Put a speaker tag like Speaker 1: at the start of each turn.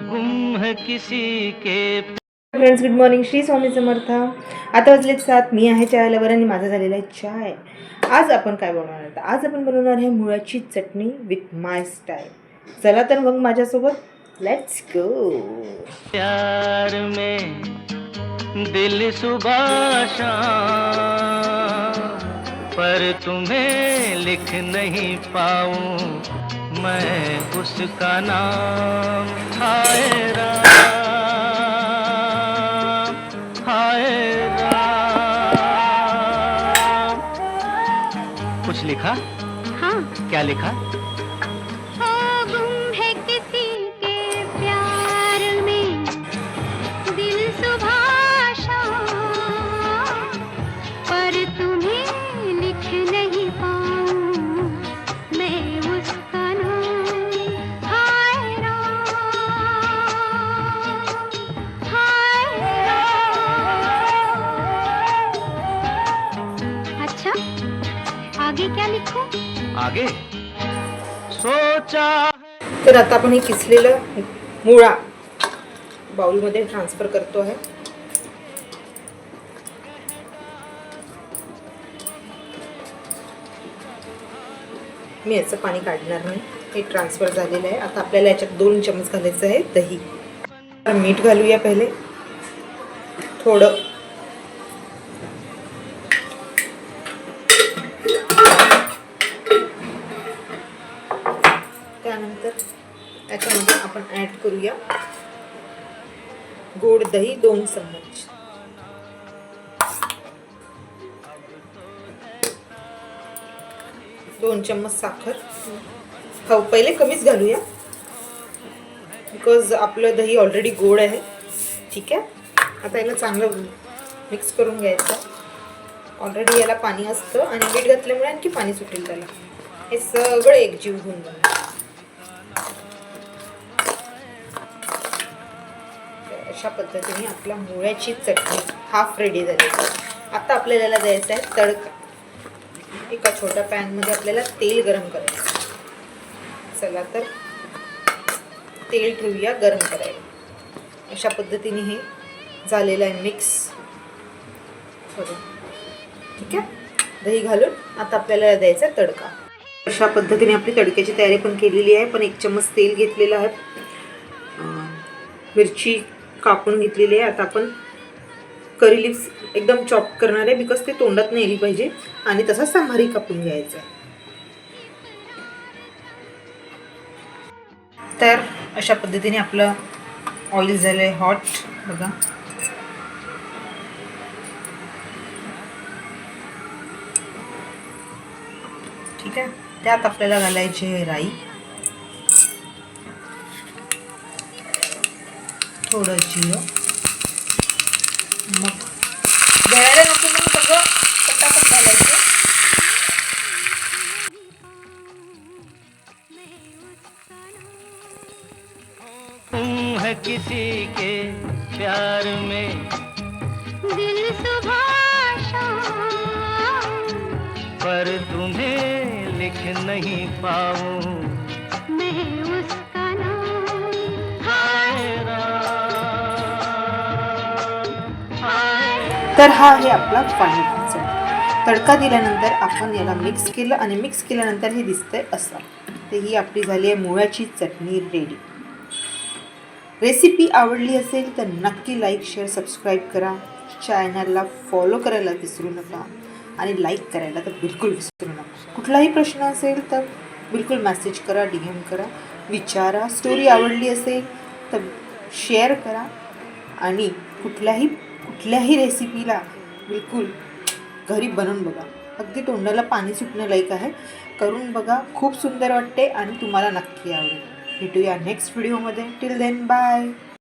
Speaker 1: गुम है किसी के।
Speaker 2: Friends, good morning. Shri Swami Samarth. आता वाजलेत 7. मी आहे चायला आणि माझा झालेला आहे चाय. आज आपण काय बनवणार आहे? आज आपण बनवणार आहे मुळाची चटणी विथ माय स्टाईल. चला तर मग माझ्यासोबत लेट्स गो.
Speaker 1: प्यार में दिल सुबह शाम, पर तुम्हें लिख नहीं पाऊं मैं उसका नाम. हाय राम, हाय राम. कुछ लिखा?
Speaker 3: हाँ.
Speaker 1: क्या लिखा?
Speaker 3: गुम है किसी के प्यार में दिल सुबह शाम, पर तुम्हें लिख नहीं पाऊं मैं उसका नाम. हाय राम, हाय राम. अच्छा, आगे क्या लिखूं?
Speaker 1: आगे सोचा.
Speaker 2: तर आता आपण हे किसलेलं मुळा बाउलमध्ये ट्रान्सफर करतो आहे. मी याचं पाणी काढणार नाही. हे ट्रान्सफर झालेलं आहे. आता आपल्याला याच्यात 2 चमच घालायचं आहे दही. मीठ घालूया पहिले थोडं. त्यानंतर याच्यामध्ये आपण ॲड करूया गोड दही 2 चम्मच. दोन चम्मच साखर. हो, पहिले कमीच घालूया बिकॉज आपलं दही ऑलरेडी गोड आहे. ठीक आहे. आता याला चांगलं मिक्स करून घ्यायचं. ऑलरेडी याला पाणी असतं आणि मीठ घातल्यामुळे आणखी पाणी सुटेल त्याला. हे सगळं एकजीव होऊन जाईल. अशा पद्धतीने आपल्या मुळ्याची चटणी हाफ रेडी झाली. आता आपल्याला याला द्यायचा आहे तडका. एका छोट्या पॅनमध्ये आपल्याला तेल गरम करायचं. चला तर तेल ठेवूया गरम करायला. अशा पद्धतीने हे झालेलं आहे मिक्स करून. ठीक आहे. दही घालून आता आपल्याला द्यायचा तडका. अशा पद्धतीने आपली तडक्याची तयारी पण केलेली आहे. पण 1 चम्मच तेल घेतलेलं आहे. मिरची कापून घेतलेली आहे. आता आपण करी लिव्स एकदम चॉप करणार आहे बिकॉज ते तोंडात नाही आली पाहिजे. आणि तसा सांबारही कापून घ्यायचा. तर अशा पद्धतीने आपलं ऑइल झालं आहे हॉट. बघा, ठीक आहे. त्यात आपल्याला घालायचे राई, थोडं जिरं. मग जळायला नको म्हणून सगळं पटापट घालायचं.
Speaker 1: गुम है किसी के प्यार में
Speaker 3: दिल सुबह शाम,
Speaker 1: पर तुम्हें लिख नहीं पाऊं
Speaker 3: मैं उसका नाम.
Speaker 1: हाय राम, हाय.
Speaker 2: तर हा आहे आपला फायनल रिझल्ट. तडका दिल्यानंतर आपण याला मिक्स केलं आणि मिक्स केल्यानंतर हे दिसतंय असं. तर ही आपली झाली आहे मुळाची चटणी रेडी. रेसिपी आवडली असेल तर नक्की लाईक, शेअर, सबस्क्राईब करा. चॅनलला फॉलो करायला विसरू नका आणि लाईक करायला तर बिलकुल विसरू नका. कुठलाही प्रश्न असेल तर बिलकुल मेसेज करा, DM करा, विचारा. स्टोरी आवडली असेल तर शेअर करा. आणि कुठल्याही रेसिपीला बिलकुल घरी बनवून बघा. अगदी तोंडाला पाणी सुटण्यालायक आहे. करून बघा, खूप सुंदर वाटते आणि तुम्हाला नक्की आवडेल. भेटूया नेक्स्ट व्हिडिओमध्ये. Till then bye.